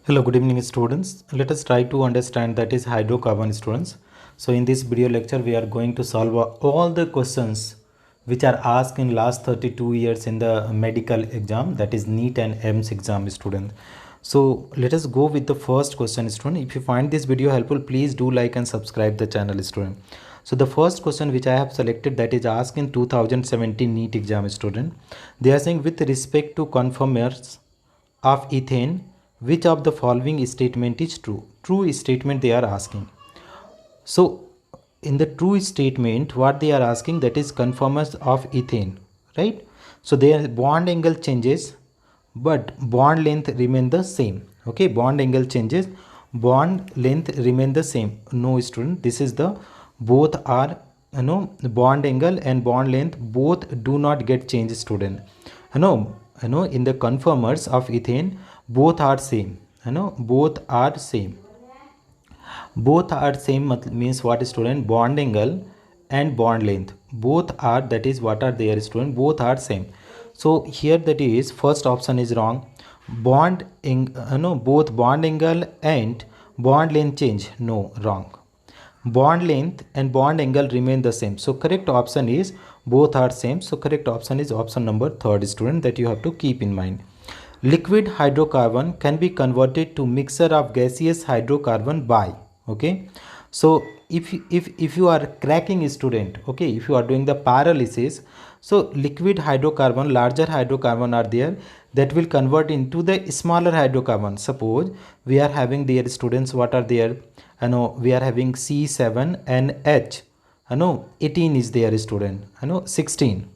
Hello, good evening students. Let us try to understand that is hydrocarbon students. So in this video lecture we are going to solve all the questions which are asked in last 32 years in the medical exam, that is NEET and AIIMS exam student. So let us go with the first question student. If you find this video helpful, please do like and subscribe the channel student. So the first question which I have selected, that is asked in 2017 NEET exam student. They are saying, with respect to conformers of ethane, which of the following statement is true? True statement they are asking. So in the true statement what they are asking, that is conformers of ethane, right? So their bond angle changes but bond length remain the same. Okay, bond angle changes, bond length remain the same. No student, this is the both are bond angle and bond length both do not get changed student. In the conformers of ethane both are same. Both are same. Both are same means what student? Bond angle and bond length both are, that is what are there student? Both are same. So here that is first option is wrong. Both bond angle and bond length change, no, wrong. Bond length and bond angle remain the same. So correct option is both are same. So correct option is option number 3rd student, that you have to keep in mind. Liquid hydrocarbon can be converted to mixture of gaseous hydrocarbon by, okay. So if you are cracking student, okay, if you are doing the pyrolysis, so liquid hydrocarbon, larger hydrocarbon are there, that will convert into the smaller hydrocarbon. Suppose we are having their students, what are there? We are having C7NH, 18 is there student, 16.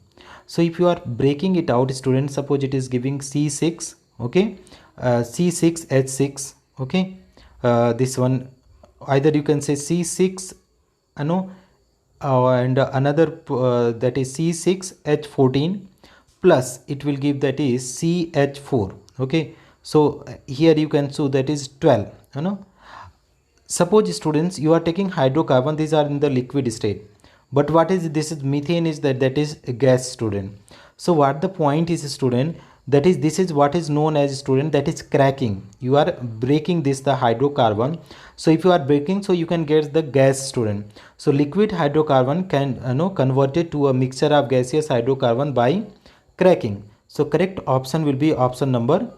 So if you are breaking it out student, suppose it is giving C6, okay, C6H6, okay, this one either you can say C6, and another that is C6H14 plus it will give, that is CH4, okay. So here you can show that is 12. Suppose students you are taking hydrocarbon, these are in the liquid state, but what is this is methane is that is a gas student. So what the point is student, that is this is what is known as student, that is cracking. You are breaking this the hydrocarbon. So if you are breaking, so you can get the gas student. So liquid hydrocarbon can converted to a mixture of gaseous hydrocarbon by cracking. So correct option will be option number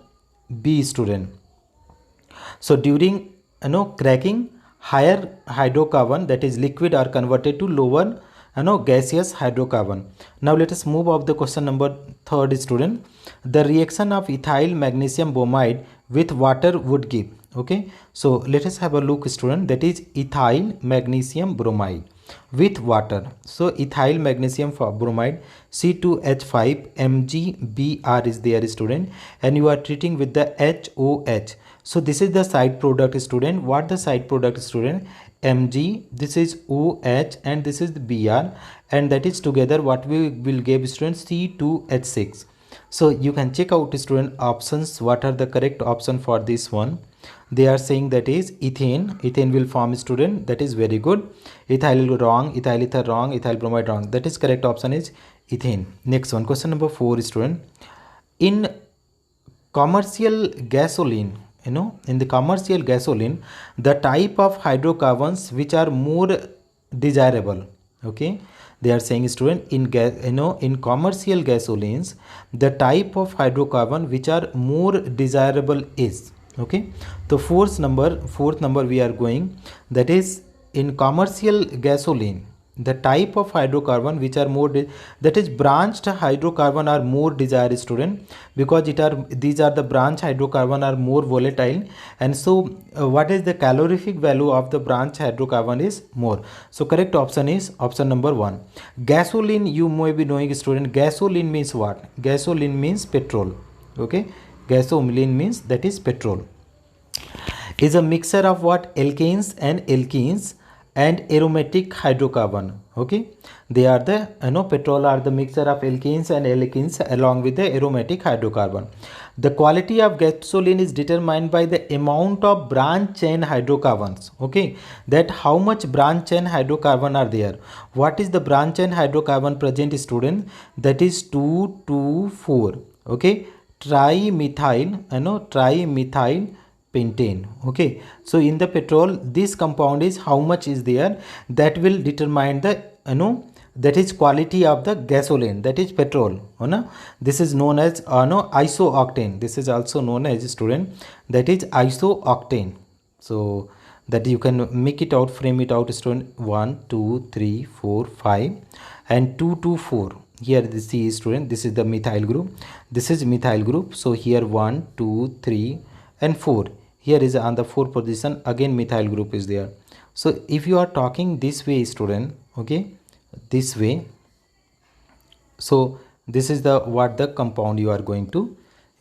B student. So during cracking, higher hydrocarbon, that is liquid, are converted to lower gaseous hydrocarbon. Now let us move up the question number 3rd student. The reaction of ethyl magnesium bromide with water would give, okay. So let us have a look student, that is ethyl magnesium bromide with water. So ethyl magnesium bromide C2H5 MgBr is there student, and you are treating with the HOH. So this is the side product student. What the side product student? Mg, this is OH, and this is the Br, and that is together what we will give student C2H6. So you can check out student options, what are the correct option for this one. They are saying that is ethane. Ethane will form student, that is very good. Ethyl wrong, ethyl ether wrong, ethyl bromide wrong, that is correct option is ethane. Next one, question number 4 student. In commercial gasoline, in the commercial gasoline, the type of hydrocarbons which are more desirable, okay. They are saying student, in in commercial gasolines, the type of hydrocarbon which are more desirable is, okay. So fourth number we are going, that is in commercial gasoline, the type of hydrocarbon which are more that is branched hydrocarbon are more desired student, because these are the branch hydrocarbon are more volatile, and so what is the calorific value of the branch hydrocarbon is more. So correct option is option number 1. Gasoline, you may be knowing student, gasoline means what? Gasoline means petrol, okay. Gasoline means that is petrol, is a mixture of what? Alkanes and aromatic hydrocarbon, okay. They are the petrol are the mixture of alkanes and alkenes along with the aromatic hydrocarbon. The quality of gasoline is determined by the amount of branch chain hydrocarbons, okay, that how much branch chain hydrocarbon are there. What is the branch chain hydrocarbon present student? That is 2, 2, 4, okay. Trimethyl, trimethyl pentane. Okay, so in the petrol, this compound is how much is there, that will determine the, that is quality of the gasoline, that is petrol. This is known as isooctane. This is also known as, student, that is isooctane. So that you can make it out, frame it out, student. 1 2 3 4 5 and 2 2 4. Here this is, student, this is the methyl group, this is methyl group. So here 1 2 3 and 4, here is on the 4th position, again methyl group is there. So if you are talking this way, student, okay, this way, so this is the what the compound you are going to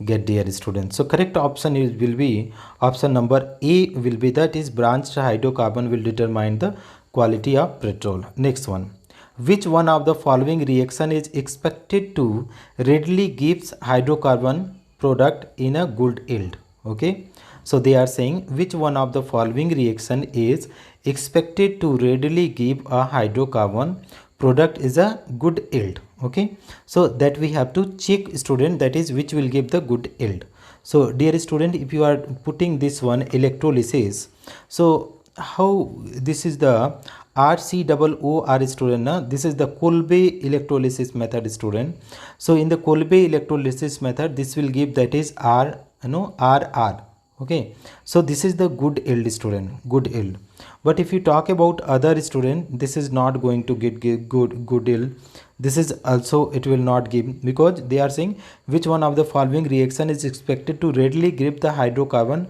get, dear students. So correct option is will be option number A will be, that is branched hydrocarbon will determine the quality of petrol. Next one, which one of the following reaction is expected to readily gives hydrocarbon product in a good yield? Okay, so they are saying which one of the following reaction is expected to readily give a hydrocarbon product is a good yield. Okay, so that we have to check, student, that is which will give the good yield. So dear student, if you are putting this one electrolysis, so how this is the RCOOR, student, na? This is the Kolbe electrolysis method, student. So in the Kolbe electrolysis method, this will give, that is RR. Okay, so this is the good yield, student, good yield. But if you talk about other, student, this is not going to give good yield. This is also, it will not give, because they are saying which one of the following reaction is expected to readily give the hydrocarbon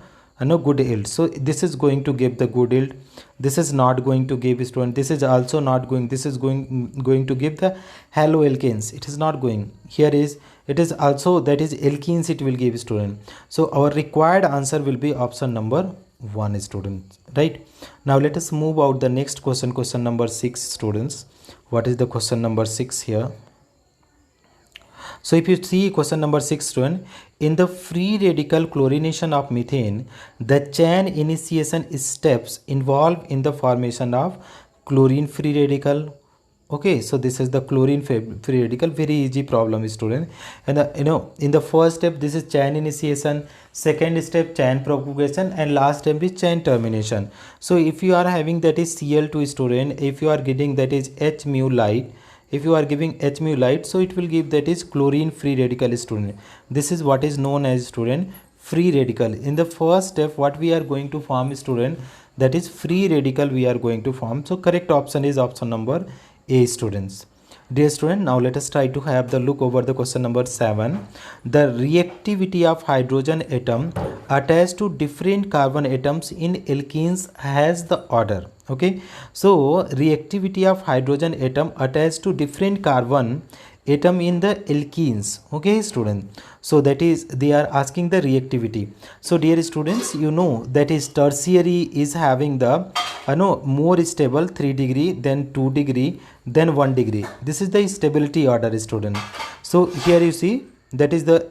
good yield. So this is going to give the good yield, this is not going to give, student, this is also not going, this is going to give the haloalkanes, it is not going. Here is, it is also, that is alkenes it will give, student. So our required answer will be option number 1, students, right? Now let us move out the next question, question number 6, students. What is the question number 6 here? So if you see question number 6, student, in the free radical chlorination of methane, the chain initiation steps involved in the formation of chlorine free radical. Okay, so this is the chlorine free radical, very easy problem, student. And in the first step, this is chain initiation, second step chain propagation, and last step is chain termination. So if you are having, that is Cl2, student, if you are getting, that is H mu light, if you are giving H mu light, so it will give, that is chlorine free radical, student. This is what is known as, student, free radical. In the first step, what we are going to form, student, that is free radical we are going to form. So correct option is option number A, students. Dear student, now let us try to have the look over the question number 7. The reactivity of hydrogen atom attached to different carbon atoms in alkenes has the order. Okay, so reactivity of hydrogen atom attached to different carbon atom in the alkenes. Okay, student, so that is, they are asking the reactivity. So dear students, you know that is tertiary is having the more stable 3 degree, then 2 degree, then 1 degree. This is the stability order, student. So here you see, that is the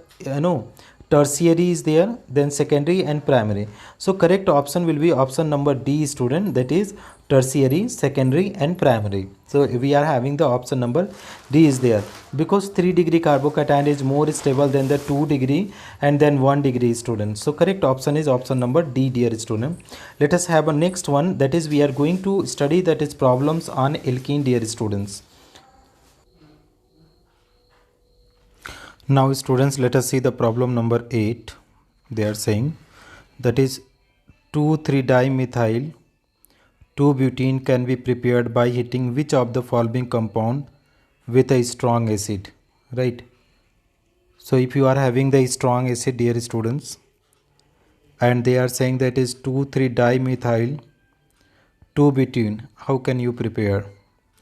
tertiary is there, then secondary and primary. So correct option will be option number D, student, that is tertiary, secondary and primary. So we are having the option number D is there, because 3 degree carbocation is more stable than the 2 degree and then 1 degree, student. So correct option is option number D, dear student. Let us have a next one, that is we are going to study, that is problems on alkene, dear students. Now students, let us see the problem number 8. They are saying, that is 2,3-dimethyl 2-butene can be prepared by heating which of the following compound with a strong acid, right? So if you are having the strong acid, dear students, and they are saying that is 2,3-dimethyl 2-butene, how can you prepare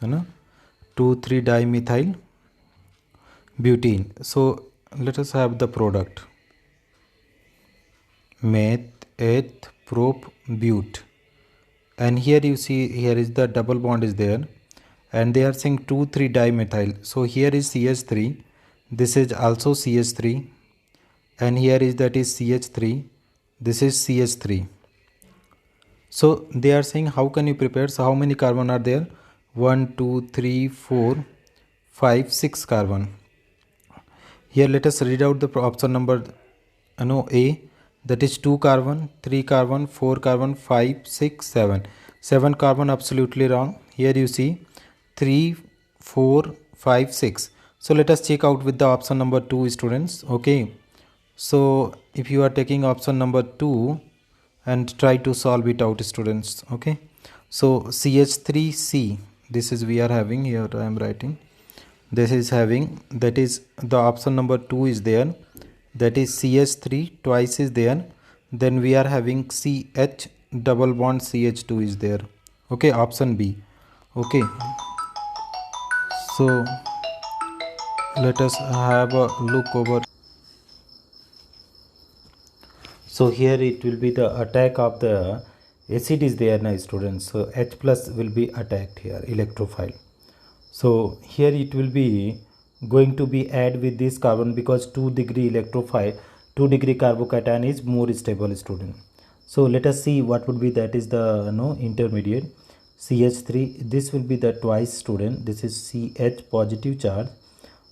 2,3-dimethyl butene? So let us have the product meth, eth, prop, but, and here you see, here is the double bond is there, and they are saying 2,3-dimethyl. So here is CH3, this is also CH3, and here is, that is CH3, this is CH3. So they are saying how can you prepare? So how many carbon are there? 1 2 3 4 5 6 carbon. Here let us read out the option number A, that is 2 carbon, 3 carbon, 4 carbon, 5, 6, 7. 7 carbon, absolutely wrong. Here you see 3, 4, 5, 6. So let us check out with the option number 2, students. Okay. So if you are taking option number 2 and try to solve it out, students. Okay. So CH3C, this is we are having here, I am writing. This is having, that is the option number 2 is there, that is CH3 twice is there, then we are having CH double bond CH2 is there. Okay, option B. Okay, so let us have a look over. So here it will be the attack of the acid is there now, students. So H plus will be attacked here, electrophile. So here it will be going to be add with this carbon, because 2-degree electrophile, 2-degree carbocation is more stable, student. So let us see what would be, that is the intermediate CH3. This will be the twice, student. This is CH positive charge.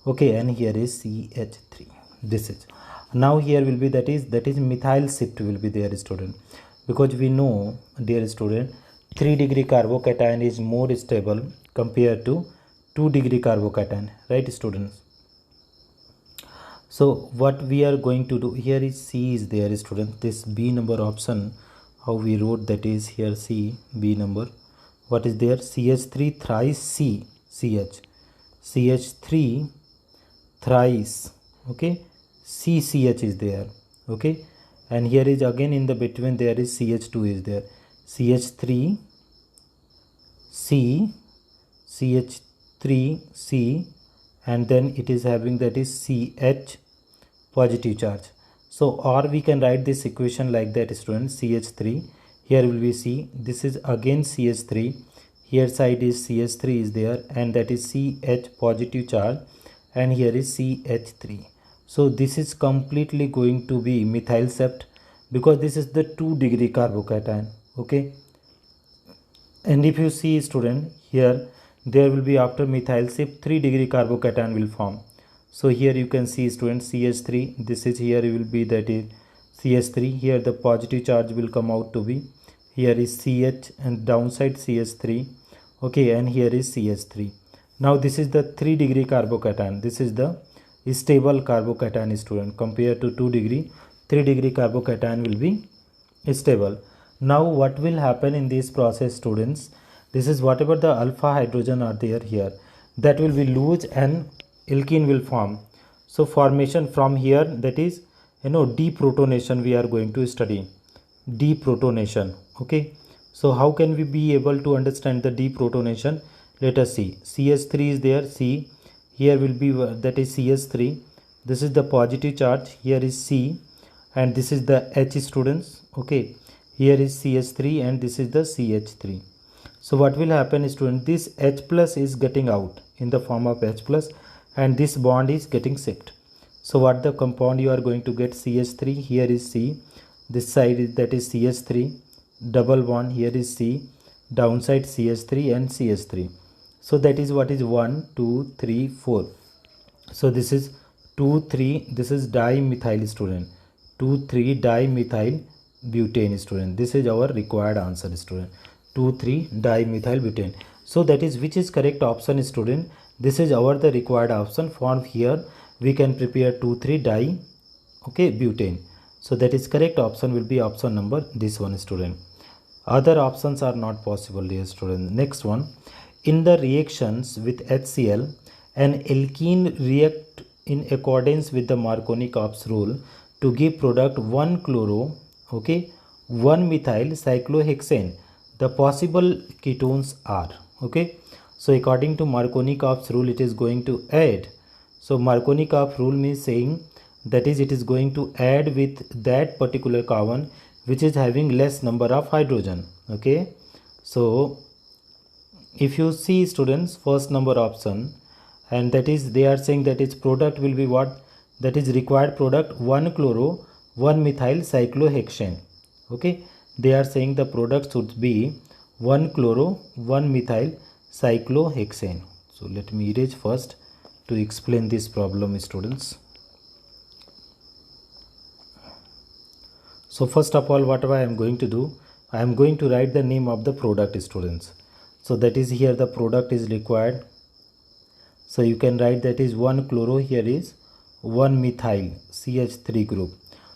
Okay, and here is CH3. This is now here will be, that is methyl shift will be there, student, because we know, dear student, 3-degree carbocation is more stable compared to 2-degree carbocation, right, students? So what we are going to do here is C is there, student. This B number option, how we wrote, that is here C, B number. What is there? CH3 thrice C, CH. CH3 thrice, okay, CCH is there, okay, and here is again in the between there is CH2 is there, CH3 C, CH3 C, and then it is having, that is CH positive charge. So or we can write this equation like that, student. CH3, here will be C, this is again CH3, here side is CH3 is there, and that is CH positive charge, and here is CH3. So this is completely going to be methyl shift, because this is the 2-degree carbocation, okay. And if you see, student, here there will be, after methyl shift, 3-degree carbocation will form. So here you can see, student, CH3, this is here will be, that is CH3, here the positive charge will come out to be, here is CH and downside CH3, okay, and here is CH3. Now this is the 3-degree carbocation, this is the stable carbocation, student, compared to 2-degree. 3-degree carbocation will be stable. Now what will happen in this process, students? This is whatever the alpha hydrogen are there here, that will be loose and alkene will form. So formation from here, that is deprotonation we are going to study. Deprotonation, okay. So how can we be able to understand the deprotonation? Let us see. CH3 is there, C, here will be, that is CH3, this is the positive charge, here is C, and this is the H, students, okay, here is CH3, and this is the CH3. So what will happen, student? This H plus is getting out in the form of H plus, and this bond is getting shipped. So what the compound you are going to get? CH3, here is C, this side is, that is CH3, double bond, here is C, downside CH3 and CH3. So that is what is 1, 2, 3, 4. So this is 2, 3, this is dimethyl, student. 2, 3 dimethyl butane, student. This is our required answer, student. 2, 3 dimethyl butane. So that is, which is correct option, student? This is our the required option. From here we can prepare 2, 3 di, okay, butane. So that is correct option will be option number this one, student. Other options are not possible, dear student. Next one. In the reactions with HCl, an alkene react in accordance with the Markovnikov rule to give product 1-chloro, okay, 1-methyl cyclohexane. The possible ketones are, okay. So according to Markovnikov rule, it is going to add. So Markovnikov rule means saying, that is, it is going to add with that particular carbon which is having less number of hydrogen, okay. So if you see, students, first number option, and that is, they are saying that its product will be what? That is required product 1-chloro 1-methyl cyclohexane, okay. They are saying the product should be 1-chloro 1-methyl cyclohexane. So let me erase first to explain this problem, students. So first of all, what I am going to do, I am going to write the name of the product, students. So that is here the product is required. So you can write that is 1 chloro, here is 1 methyl CH3 group.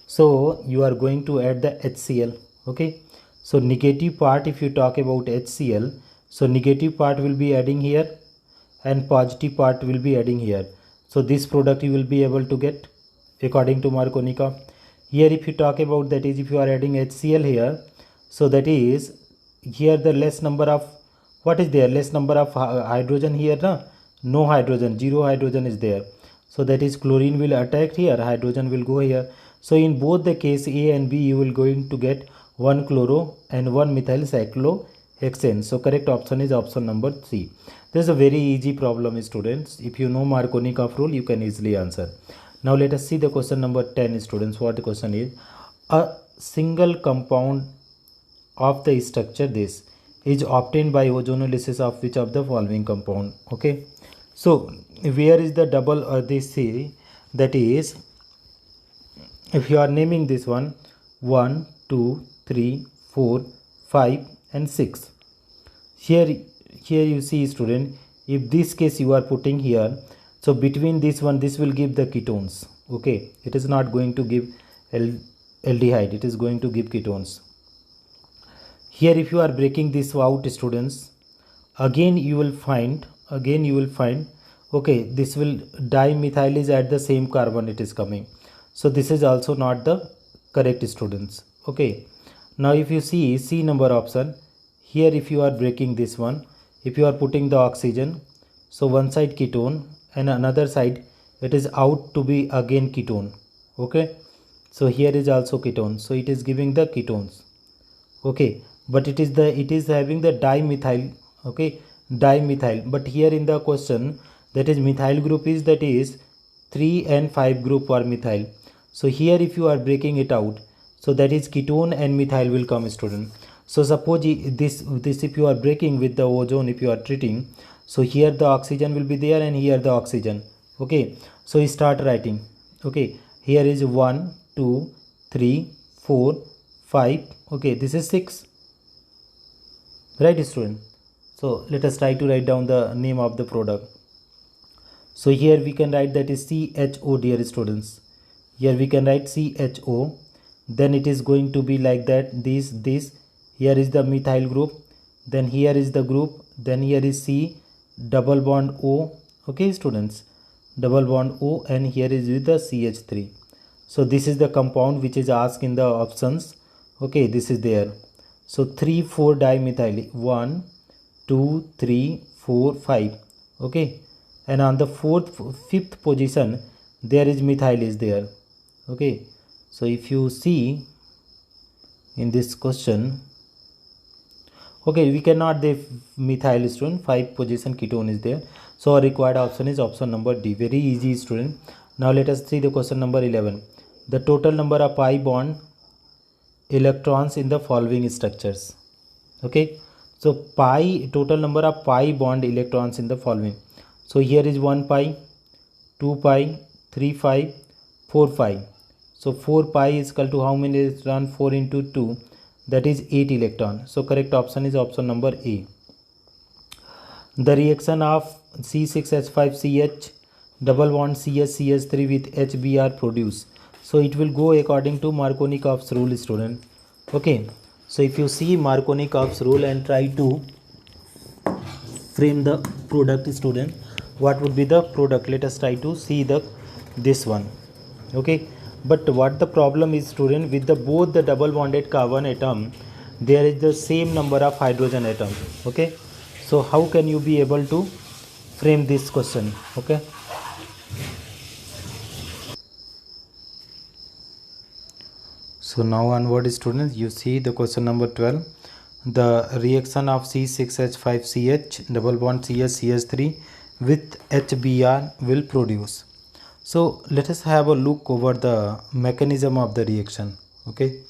So you are going to add the HCl. Okay, so negative part, if you talk about HCl, so negative part will be adding here and positive part will be adding here. So this product you will be able to get according to Markovnikov. Here if you talk about, that is if you are adding HCl here, so that is here the less number of, what is there, less number of hydrogen here, no hydrogen, zero hydrogen is there. So that is chlorine will attack here, hydrogen will go here. So in both the case A and B, you will going to get 1 chloro and 1 methyl cyclohexane. So correct option is option number 3. This is a very easy problem, students. If you know Markovnikov rule, you can easily answer. Now let us see the question number 10, students. What the question is: a single compound of the structure this is obtained by ozonolysis of which of the following compound? Okay, so where is the double this C? That is, if you are naming this one 1 2 3 4 5 and 6, here you see, student, if this case you are putting here, so between this one, this will give the ketones. Okay, it is not going to give aldehyde, it is going to give ketones. Here if you are breaking this out, students, again you will find, okay, this will dimethyl is at the same carbon it is coming. So this is also not the correct, students. Okay, now if you see C number option, here if you are breaking this one, if you are putting the oxygen, so one side ketone and another side it is out to be again ketone. Okay, so here is also ketone, so it is giving the ketones. Okay, but it is having the dimethyl. Okay, dimethyl, but here in the question, that is methyl group is, that is 3 and 5 group are methyl. So here if you are breaking it out, so that is ketone and methyl will come, student. So suppose this if you are breaking with the ozone, if you are treating, so here the oxygen will be there and here the oxygen. Okay, so you start writing. Okay, here is 1 2 3 4 5. Okay, this is 6, right, student? So let us try to write down the name of the product. So here we can write that is CHO, dear students. Here we can write CHO, then it is going to be like that, this here is the methyl group, then here is the group, then here is C double bond O. Okay, students, double bond O, and here is with the CH3. So this is the compound which is asked in the options. Okay, this is there. So 3 4 dimethyl, 1 2 3 4 5. Okay, and on the fifth position there is methyl is there. Okay, so if you see in this question, okay, we cannot the methyl, student, 5 position ketone is there. So our required option is option number D. Very easy, student. Now let us see the question number 11. The total number of pi bond electrons in the following structures. Okay, so pi, total number of pi bond electrons in the following. So here is 1 pi, 2 pi, 3 pi, 4 pi. So 4 pi is equal to how many electron? 4 into 2, that is 8 electron. So correct option is option number A. The reaction of C6H5CH double bond CH3 with HBr produce. So it will go according to Markovnikov's rule, student. Okay, so if you see Markovnikov's rule and try to frame the product, student, what would be the product? Let us try to see this one. Okay, but what the problem is, student, with the both the double bonded carbon atom, there is the same number of hydrogen atom. Okay, so how can you be able to frame this question? Okay, so now onward, students, you see the question number 12. The reaction of C6H5CH double bond CH3 with HBr will produce. So let us have a look over the mechanism of the reaction. Okay,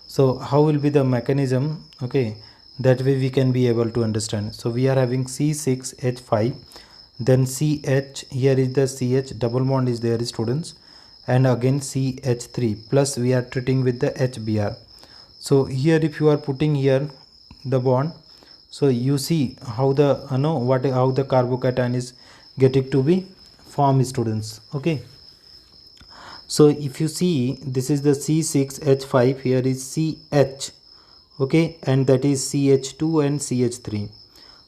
so how will be the mechanism? Okay, that way we can be able to understand. So we are having C6H5, then CH, here is the CH double bond is there, students, and again CH3 plus we are treating with the HBr. So here if you are putting here the bond, so you see how the how the carbocation is getting to be formed, students. Okay, so if you see, this is the C6H5, here is CH, okay, and that is CH2 and CH3.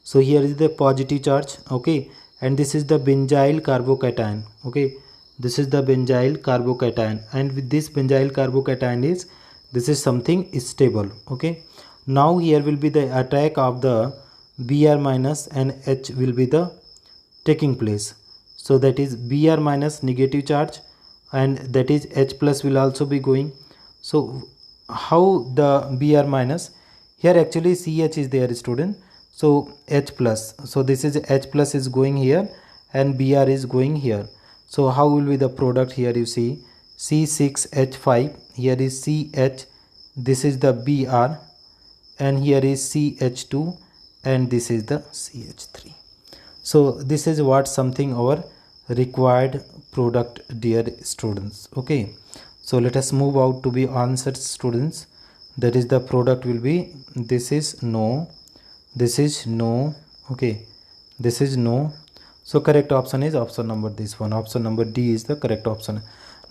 So here is the positive charge, okay, and this is the benzyl carbocation, okay, this is the benzyl carbocation, and with this benzyl carbocation is, this is something stable, okay. Now here will be the attack of the Br minus and H will be the taking place. So that is Br minus negative charge, and that is H plus will also be going. So how the Br minus, here actually CH is there, student, so H plus, so this is H plus is going here and Br is going here. So how will be the product? Here you see C6H5, here is CH, this is the Br, and here is CH2, and this is the CH3. So this is what something our required product, dear students. Okay, so let us move out to be answered, students. That is the product will be, this is no, this is no, okay, this is no. So correct option is option number this one, option number D is the correct option.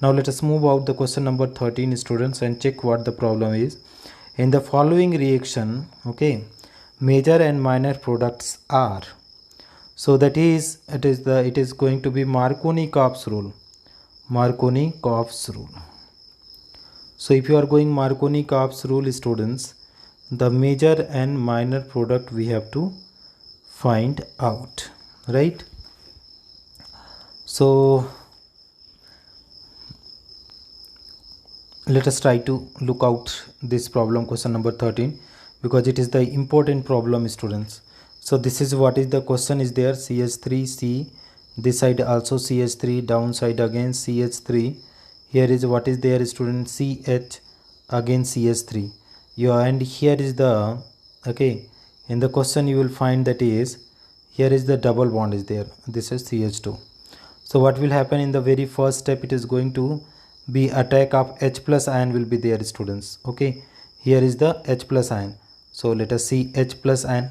Now let us move out the question number 13, students, and check what the problem is. In the following reaction, okay, major and minor products are, so that is, it is going to be Marconi-Cops rule. Marconi-Cops rule. So if you are going Marconi-Cops rule, students, the major and minor product we have to find out, right? So let us try to look out this problem, question number 13, because it is the important problem, students. So this is what is the question is there, CH3C, this side also CH3, downside again CH3, here is what is there, student, CH, again CH3, and here is the, okay, in the question you will find that is, here is the double bond is there, this is CH2. So what will happen in the very first step, it is going to be attack of H plus ion will be there, students. Okay, here is the H plus ion, so let us see H plus ion.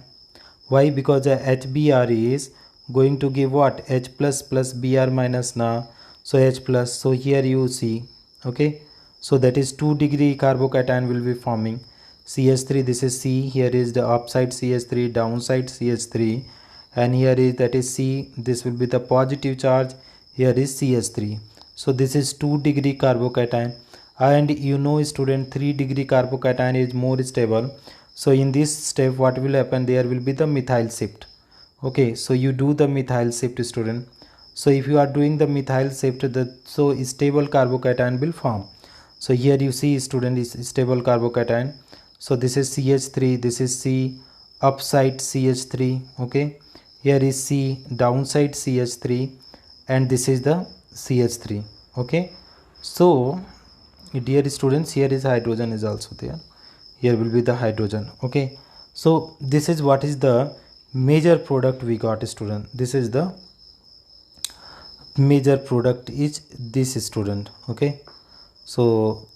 Why? Because the HBr is going to give what, H plus plus Br minus na, so H plus, so here you see, okay, so that is 2 degree carbocation will be forming CH3, this is C, here is the upside CH3, downside CH3, and here is, that is C, this will be the positive charge, here is CH3. So this is 2 degree carbocation, and you know, student, 3 degree carbocation is more stable. So in this step what will happen, there will be the methyl shift. Okay, so you do the methyl shift, student. So if you are doing the methyl shift, so stable carbocation will form. So here you see, student, is stable carbocation. So this is CH3, this is C, upside CH3, okay, here is C, downside CH3, and this is the CH3, okay. So dear students, here is hydrogen is also there, here will be the hydrogen, okay. So this is what is the major product we got, student. This is the major product is this, student, okay. So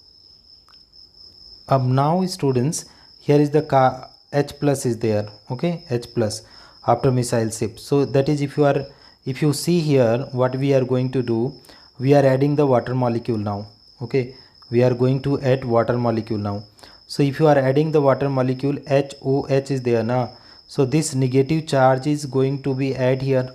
now, students, here is the H plus is there, okay, H plus after methyl shift. So that is, if you see here, what we are going to do, we are adding the water molecule now, okay, we are going to add water molecule now. So if you are adding the water molecule, HOH is there now, so this negative charge is going to be add here,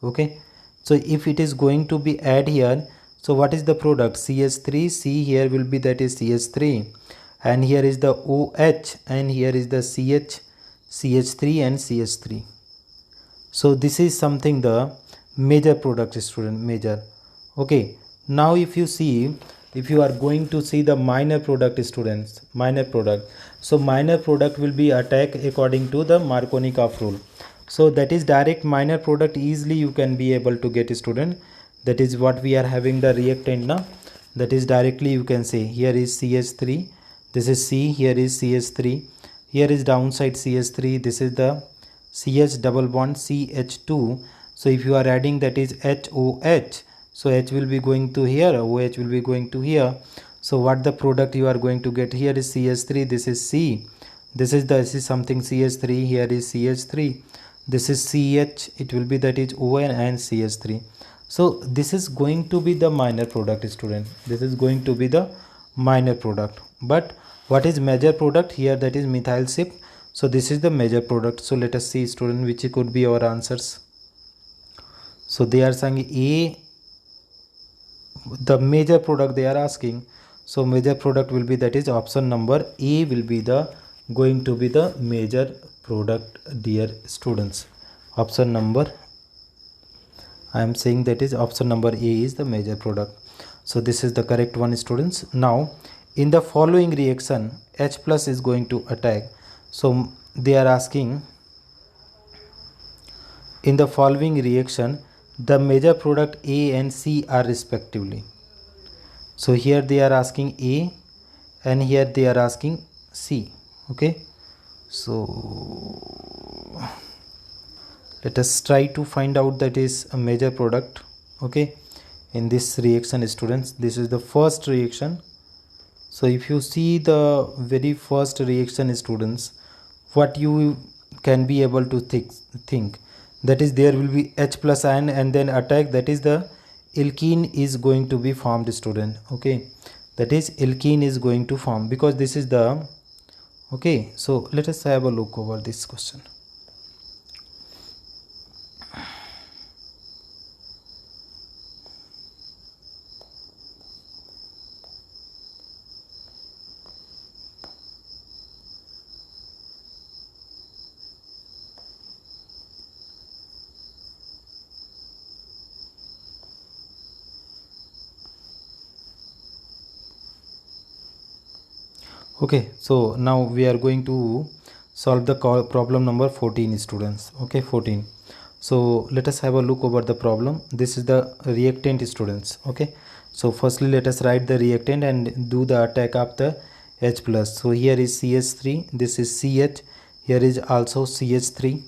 okay. So if it is going to be add here, so what is the product, CH3, C here will be, that is CH3, and here is the OH, and here is the CH, CH3 and CH3. So this is something the major product, student, major, okay. Now if you see, if you are going to see the minor product, students, minor product, so minor product will be attacked according to the Marconi-Cops rule. So that is direct minor product, easily you can be able to get, student. That is what we are having the reactant now, that is directly you can say, here is CH3, this is C, here is CH3, here is downside CH3, this is the CH double bond CH2. So if you are adding, that is HOH, So H will be going to here, OH will be going to here. So what the product you are going to get here is CH3, this is C, this is something CH3, here is CH3, this is CH, it will be that is ON and CH3. So this is going to be the minor product, student. This is going to be the minor product. But what is major product here? That is methyl shift. So this is the major product. So let us see, student, which could be our answers. So they are saying A, the major product they are asking. So major product will be, that is option number A will be the going to be the major product, dear students. Option number, I am saying that is option number A is the major product. So this is the correct one, students. Now in the following reaction, H plus is going to attack. So they are asking, in the following reaction, the major product A and C are respectively. So here they are asking A and here they are asking C. Okay. So let us try to find out that is a major product. Okay. In this reaction, students, this is the first reaction. So if you see the very first reaction, students, what you can be able to think that is, there will be H plus ion and then attack, that is the alkene is going to be formed, student. Okay, that is alkene is going to form, because this is the, okay. So let us have a look over this question. Okay, so now we are going to solve the problem number 14, students. Okay, 14. So let us have a look over the problem. This is the reactant, students. Okay, so firstly let us write the reactant and do the attack of the H plus. So here is CH3, this is CH, here is also CH3,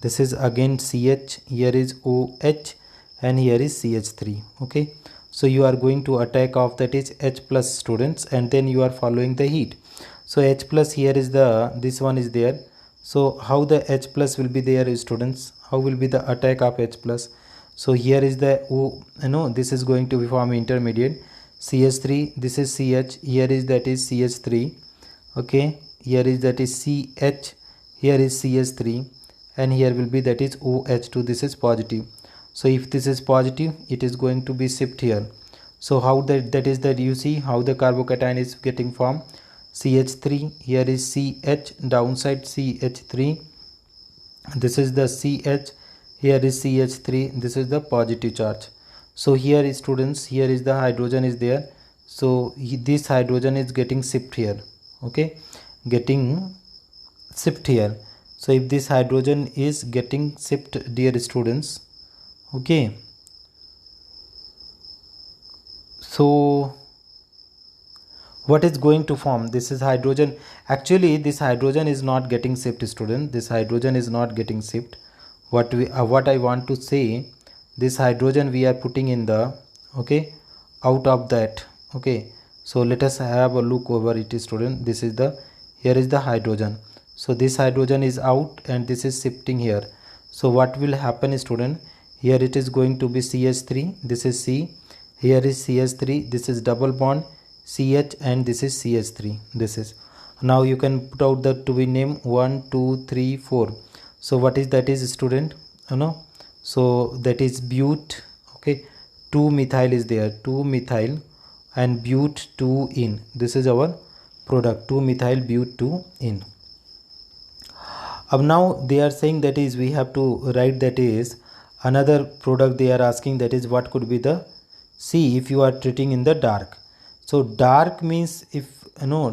this is again CH, here is OH, and here is CH3. Okay, so you are going to attack of that is H plus, students, and then you are following the heat. So H plus, here is the, this one is there. So how the H plus will be there, students? How will be the attack of H plus? So here is the O, this is going to be form intermediate CH3, this is CH, here is that is CH3. Okay, here is that is CH, here is CH3, and here will be that is OH2, this is positive. So if this is positive, it is going to be shift here. So how that is that, you see how the carbocation is getting formed. CH3, here is CH, downside CH3, this is the CH, here is CH3, this is the positive charge. So here, students, here is the hydrogen is there. So this hydrogen is getting shift here. Okay, getting shift here. So if this hydrogen is getting shift, dear students, okay, so what is going to form? This is hydrogen. Actually this hydrogen is not getting shift, student. This hydrogen is not getting shift. What I want to say, this hydrogen we are putting in the, okay, out of that. Okay, so let us have a look over it, student. This is the, here is the hydrogen. So this hydrogen is out and this is shifting here. So what will happen, student? Here it is going to be CH3, this is C, here is CH3, this is double bond CH, and this is CH3. This is, now you can put out the to be name 1 2 3 4. So what is that is, student? So that is bute. Okay, 2 methyl is there, 2 methyl and bute 2 in. This is our product, 2 methyl bute 2 in. Now they are saying that is, we have to write that is another product they are asking, that is what could be the C if you are treating in the dark. So dark means, if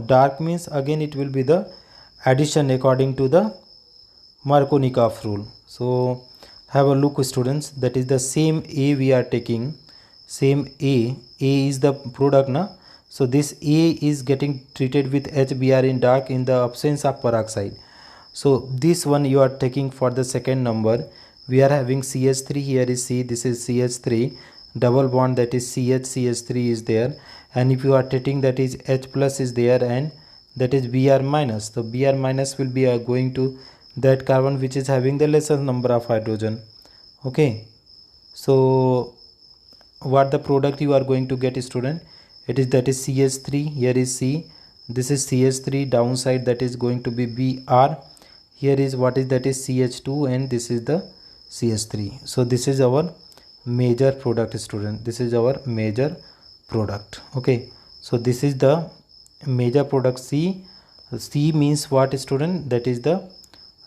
dark means again it will be the addition according to the Markovnikov rule. So have a look, students, that is the same A we are taking, same A is the product na. So this A is getting treated with HBr in dark in the absence of peroxide. So this one you are taking for the second number. We are having CH3, here is C, this is CH3. double bond, that is CH3 is there, and if you are treating, that is H plus is there and that is Br minus. So Br minus will be going to that carbon which is having the lesser number of hydrogen. Okay, so what the product you are going to get, student? It is, that is CH3, here is C, this is CH3, downside that is going to be Br, here is what is, that is CH2, and this is the CH3. So this is our major product, student. This is our major product. Okay, so this is the major product. C means what, student? That is the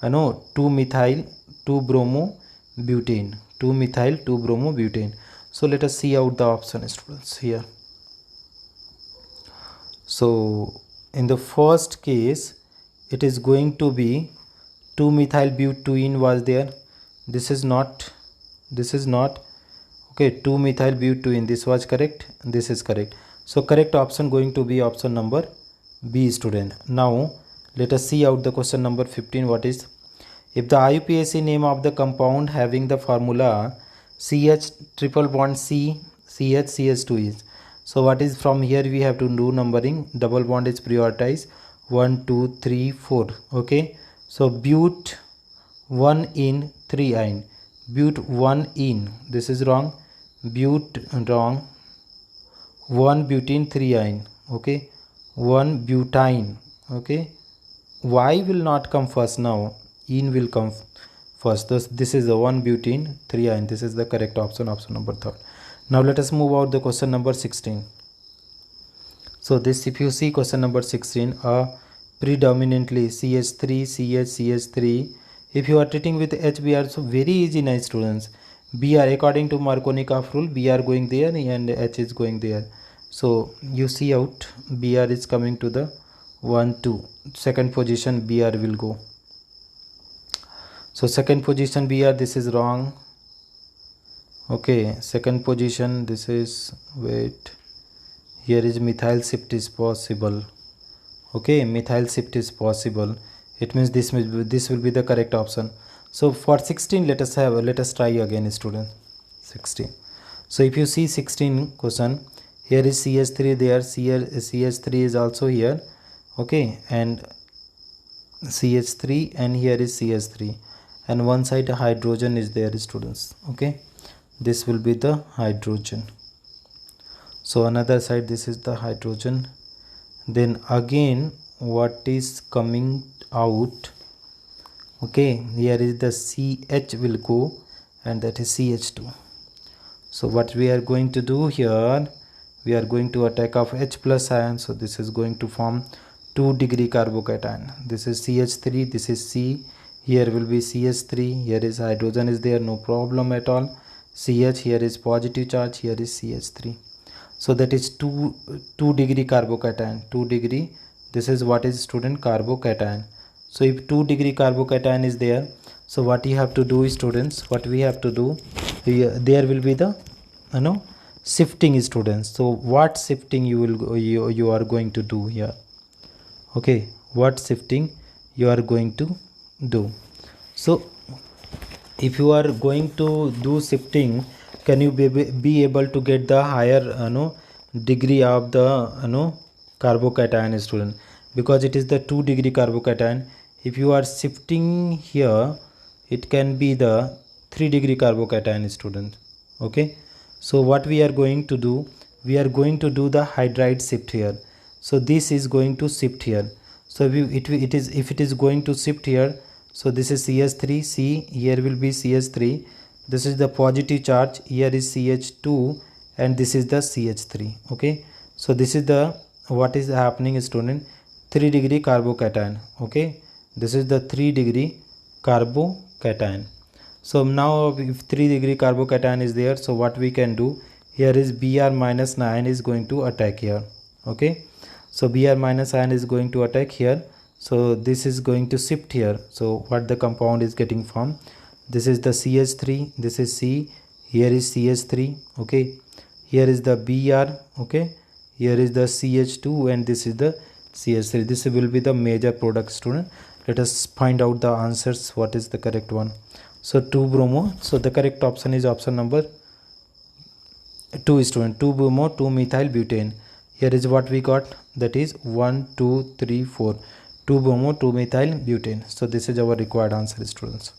2-methyl 2-bromo-butane, 2-methyl 2-bromo-butane. So let us see out the option, students, here. So in the first case, it is going to be 2-methyl butene was there. This is not. Okay, 2-methyl butene, this was correct, this is correct. So correct option going to be option number B, student. Now let us see out the question number 15. What is, if the IUPAC name of the compound having the formula CH triple bond C CH CH2 is, so what is, from here we have to do numbering. Double bond is prioritized, 1 2 3 4. Okay, so but 1 in 3 ine, but 1 in, this is wrong, but wrong, 1 butene 3 ine. Okay, 1 butane. Okay, Y will not come first, now in will come first. This is the 1 butene 3 ine. This is the correct option, option number 3rd. Now let us move out the question number 16. So this, if you see question number 16, predominantly CH3 CH3. If you are treating with HBr, so very easy, nice students. Br, according to Markovnikov rule, Br going there and H is going there. So you see out, Br is coming to the 1 2, second position Br will go. So second position Br, this is wrong. Okay, second position, this is, wait, here is methyl shift is possible. Okay, methyl shift is possible. It means this will be the correct option. So for 16, let us try again, student. 16. So if you see 16 question, here is CH3 there, CH3 is also here. Okay, and CH3, and here is CH3, and one side hydrogen is there, students. Okay, this will be the hydrogen. So another side, this is the hydrogen. Then again, what is coming out? Okay, here is the CH will go, and that is CH2. So what we are going to do here, we are going to attack of H plus ion. So this is going to form 2-degree carbocation. This is CH3, this is C, here will be CH3, here is hydrogen is there, no problem at all. CH, here is positive charge, here is CH3. So that is 2-degree carbocation, 2 degree. This is what is, student, carbocation. So if 2-degree carbocation is there, so what you have to do, students, what we have to do, there will be the shifting, students. So what shifting you are going to do here? Okay, what shifting you are going to do? So if you are going to do shifting, can you be able to get the higher degree of the carbocation, student? Because it is the 2-degree carbocation. If you are shifting here, it can be the 3-degree carbocation, student. Okay, so what we are going to do, we are going to do the hydride shift here. So this is going to shift here. So if it is going to shift here, so this is CH3, C, here will be CH3, this is the positive charge, here is CH2, and this is the CH3. Okay, so this is the, what is happening, student, 3-degree carbocation. Okay, this is the 3-degree carbocation. So now if 3-degree carbocation is there, so what we can do, here is Br minus 9 is going to attack here. Okay, so Br minus ion is going to attack here. So this is going to shift here. So what the compound is getting formed, this is the CH3, this is C, here is CH3. Okay, here is the Br. Okay, here is the CH2, and this is the CH3. This will be the major product, student. Let us find out the answers, what is the correct one. So 2-bromo, so the correct option is option number 2 student, 2 bromo 2 methyl butane. Here is what we got, that is 1 2 3 4, 2 bromo 2 methyl butane. So this is our required answer, students.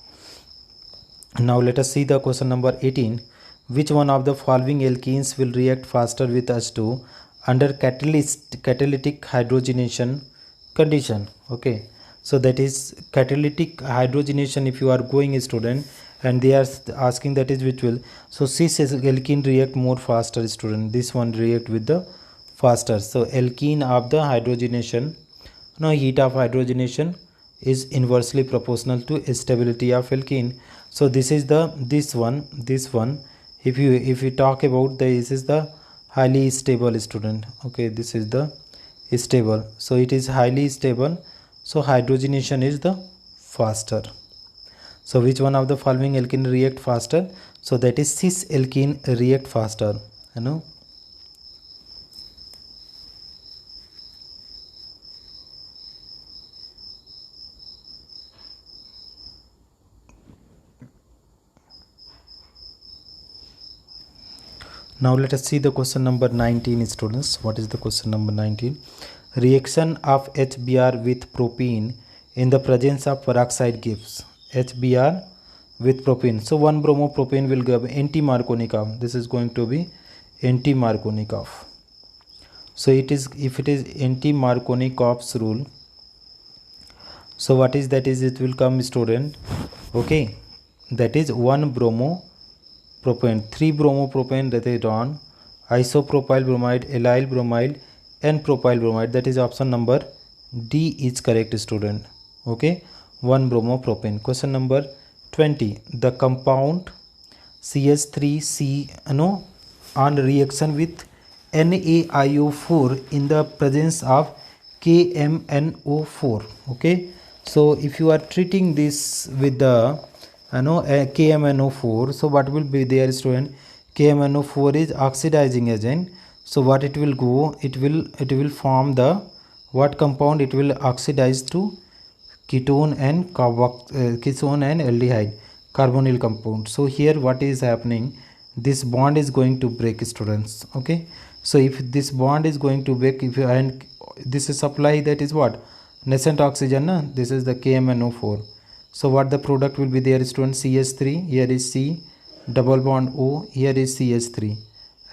Now let us see the question number 18. Which one of the following alkenes will react faster with H2 under catalytic hydrogenation condition? Okay, so that is catalytic hydrogenation. If you are going a student and they are asking that is which will, so cis alkene react more faster, student. This one react with the faster. So alkene of the hydrogenation, now heat of hydrogenation is inversely proportional to stability of alkene. So this is the this one. If you talk about this is the highly stable, student. Okay, this is the stable, so it is highly stable, so hydrogenation is the faster. So which one of the following alkene react faster? So that is cis alkene react faster, you know. Now let us see the question number 19, students. What is the question number 19? Reaction of HBr with propene in the presence of peroxide gives HBr with propene. So 1 bromopropane will give anti-Markovnikov. This is going to be anti-Markovnikov. So it is, if it is anti-Markovnikov's rule, so what is that is, it will come, student. Okay, that is 1 bromopropane, 3 bromopropane, that is on isopropyl bromide, allyl bromide and propyl bromide. That is option number D is correct, student. Okay, 1 bromopropane. Question number 20. The compound CH3C on reaction with NaIO4 in the presence of KMNO4. Okay, so if you are treating this with the KMNO4, so what will be there, student? KMNO4 is oxidizing agent. So what it will go, it will form the what compound? It will oxidize to ketone and aldehyde, carbonyl compound. So here what is happening, this bond is going to break, students. Okay, so if this bond is going to break, if you, and this is supply, that is what, nascent oxygen, na? This is the KMNO4. So what the product will be there, student? CH3, here is C, double bond O, here is CH3,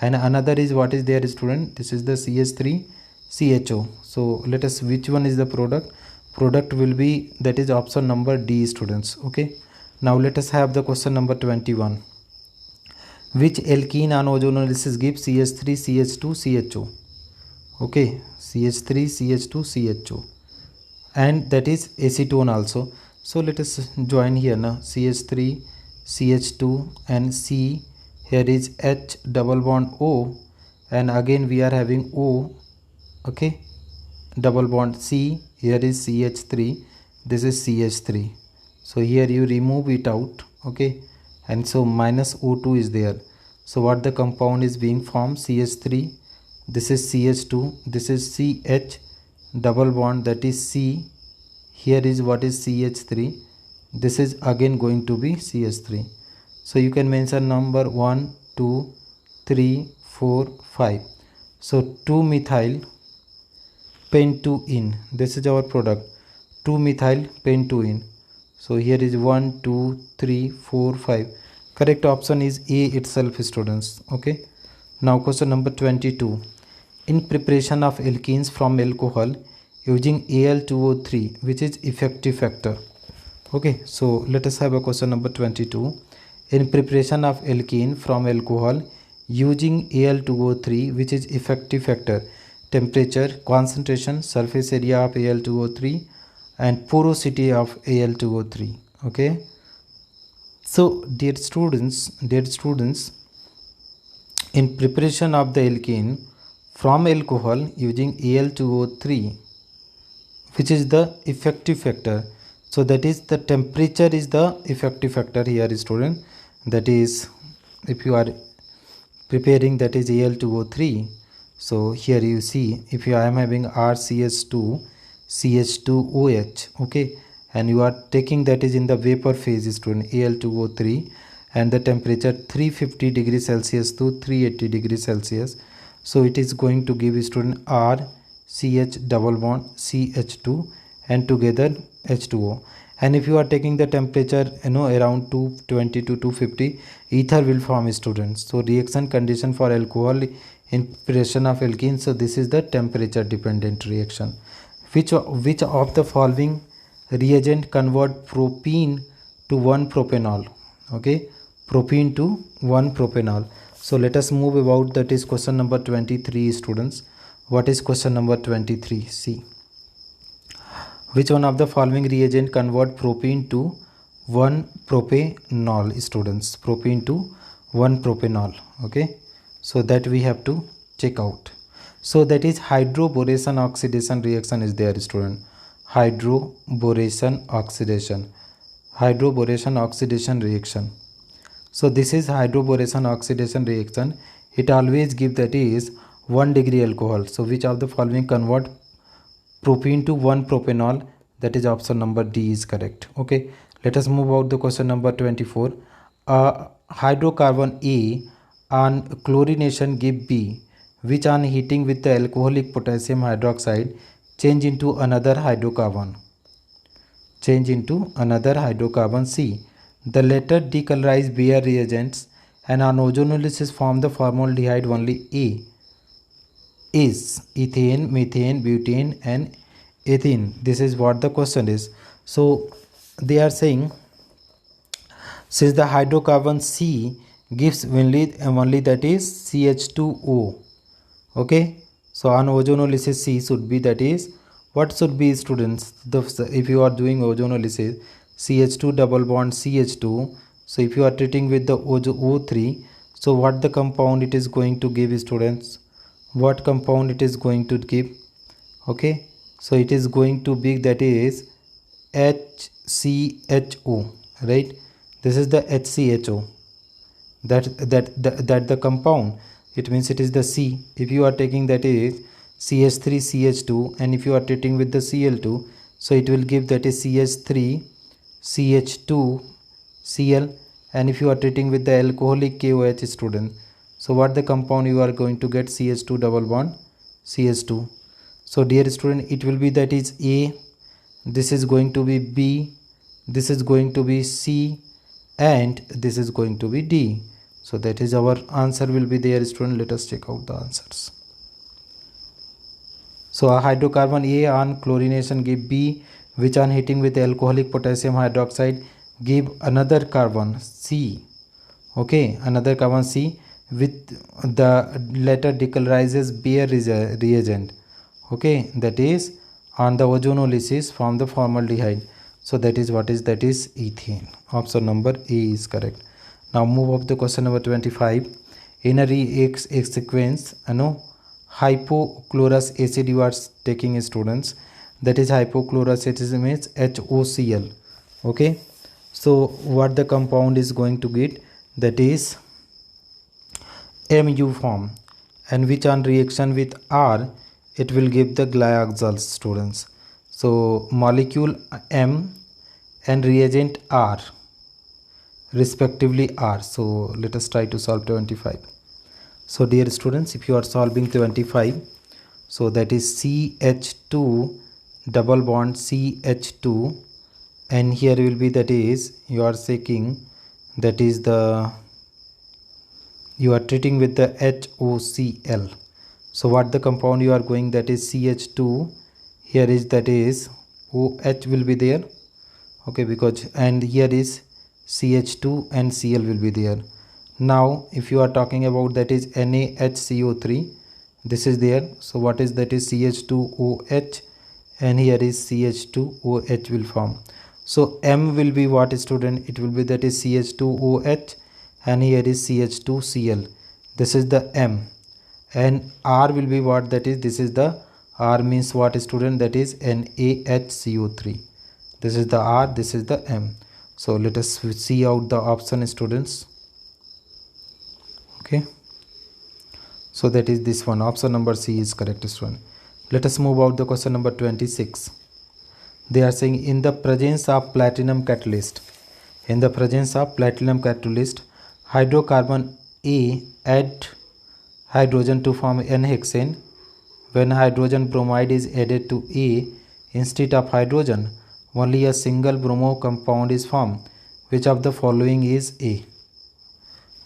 and another is what is there, student? This is the CH3 CHO. So let us, which one is the product? Product will be, that is option number D, students. Okay, now let us have the question number 21. Which alkene on ozonolysis gives CH3 CH2 CHO? Okay, CH3 CH2 CHO, and that is acetone also. So let us join here now, CH3 CH2 and C, here is H double bond O, and again we are having O. Okay, double bond C, here is CH3, this is CH3. So here you remove it out. Okay, and so minus O2 is there. So what the compound is being formed? CH3, this is CH2, this is CH double bond, that is C, here is what is CH3, this is again going to be CH3. So you can mention number 1 2 3 4 5. So 2 methyl pentuene, this is our product, 2 methyl pentuene. So here is 1 2 3 4 5. Correct option is A itself, students. Okay, now question number 22. In preparation of alkenes from alcohol using Al2O3, which is effective factor? Okay, so let us have a question number 22. In preparation of alkene from alcohol using Al2O3, which is effective factor? Temperature, concentration, surface area of Al2O3 and porosity of Al2O3. Okay, so dear students, in preparation of the alkene from alcohol using Al2O3, which is the effective factor? So that is the temperature is the effective factor here, student. That is, if you are preparing, that is Al2O3. So here you see, if I am having RCH2 CH2OH, okay, and you are taking, that is in the vapor phase, student, Al2O3, and the temperature 350 degrees Celsius to 380 degrees Celsius. So it is going to give student R CH double bond CH2 and together H2O. And if you are taking the temperature around 220 to 250, ether will form students. So reaction condition for alcohol in preparation of alkene. So this is the temperature dependent reaction. Which of the following reagent convert propene to 1-propanol? Okay, propene to 1-propanol. So let us move about, that is question number 23 students. What is question number 23? See, which one of the following reagent convert propene to 1-propanol students? Propene to 1-propanol. Okay, so that we have to check out. So that is hydroboration oxidation reaction is there student. Hydroboration oxidation reaction. So this is hydroboration oxidation reaction. It always give that is 1 degree alcohol. So which of the following convert propene to 1-propanol? That is option number D is correct. Okay, let us move out the question number 24. Hydrocarbon A on chlorination give B, which on heating with the alcoholic potassium hydroxide change into another hydrocarbon. C. The latter decolorize Bayer reagents and on ozonolysis form the formaldehyde only A is ethane, methane, butane and ethene. This is what the question is. So they are saying, since the hydrocarbon C gives only that is CH2O. Okay, so on ozonolysis C should be, that is, what should be students? If you are doing ozonolysis, CH2 double bond CH2. So if you are treating with the O3, so what the compound it is going to give students? What compound it is going to give? Okay, so it is going to be, that is HCHO, right? This is the HCHO, that the compound, it means it is the C. If you are taking, that is CH3 CH2, and if you are treating with the Cl2, so it will give, that is CH3 CH2 Cl, and if you are treating with the alcoholic KOH student, so what the compound you are going to get? CH2 double bond CH2. So dear student, it will be, that is A, this is going to be B, this is going to be C, and this is going to be D. So that is our answer will be there student. Let us check out the answers. So a hydrocarbon A on chlorination give B, which on heating with alcoholic potassium hydroxide give another carbon C. Okay, another carbon C with the latter decolorizes Bayer reagent. Okay, that is on the ozonolysis from the formaldehyde. So that is what is, that is ethane. Option number A is correct. Now move up the question number 25. In a sequence, hypochlorous acid you are taking students, that is hypochlorous acid means HOCl. Okay, so what the compound is going to get? That is Mu form, and which on reaction with R it will give the glyoxal students. So molecule M and reagent R respectively R. So let us try to solve 25. So dear students, if you are solving 25, so that is CH2 double bond CH2, and here will be, that is you are taking, that is the, you are treating with the HOCl. So what the compound you are going, that is CH2, here is, that is OH will be there. Okay, because, and here is CH2 and Cl will be there. Now if you are talking about, that is NaHCO3, this is there. So what is, that is CH2OH, and here is CH2OH will form. So M will be what student? It will be, that is CH2OH, and here is CH2Cl. This is the M. And R will be what? That is, this is the R means what student? That is NaHCO3. This is the R, this is the M. So let us see out the option students. Okay, so that is this one, option number C is correct student. Let us move out the question number 26. They are saying, in the presence of platinum catalyst, hydrocarbon A add hydrogen to form N-hexane. When hydrogen bromide is added to A instead of hydrogen, only a single bromo compound is formed. Which of the following is A?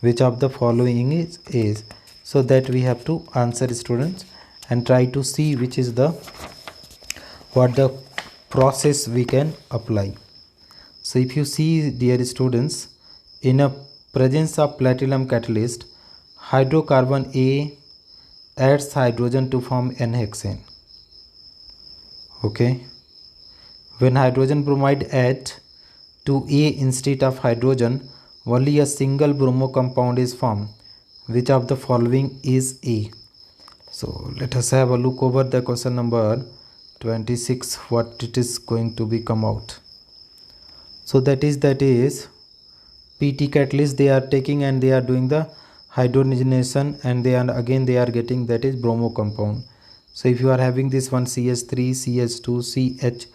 Which of the following is A? So that we have to answer, students, and try to see which is the what the process we can apply. So if you see, dear students, in a presence of platinum catalyst, hydrocarbon A adds hydrogen to form N-hexane. Okay. When hydrogen bromide add to A instead of hydrogen, only a single bromo compound is formed. Which of the following is A? So let us have a look over the question number 26, what it is going to be come out. So that is PT catalyst they are taking and they are doing the hydrogenation, and they are getting that is bromo compound. So if you are having this one CH3 CH2 CH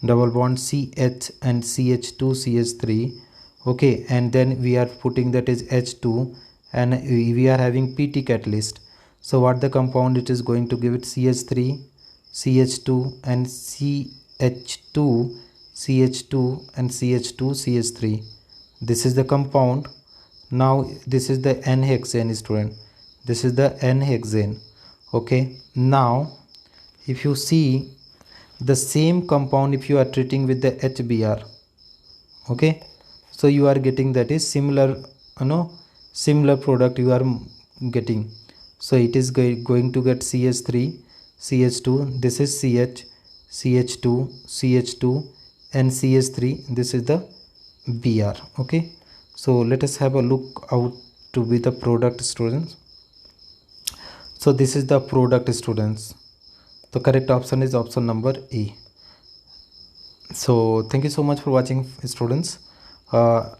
double bond CH and CH2 CH3, okay, and then we are putting that is H2 and we are having PT catalyst. So what the compound it is going to give it? CH3 CH2 and CH2 CH2 and CH2 CH3. This is the compound. Now this is the N-hexane, student. This is the N-hexane. Okay, now if you see the same compound, if you are treating with the HBr, okay, so you are getting that is similar, similar product you are getting. So it is going to get CH3 CH2, this is CH CH2 CH2 and CH3, this is the Br. Okay, so let us have a look out to be the product, students. So this is the product, students. The correct option is option number A. So thank you so much for watching, students.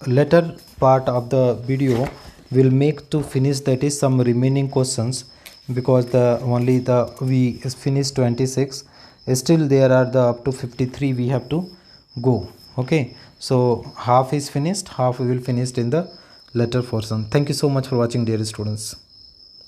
Later part of the video will make to finish that is some remaining questions, because we finished 26, still there are the up to 53 we have to go. Okay, so half is finished, half we will finish in the later portion. Thank you so much for watching, dear students.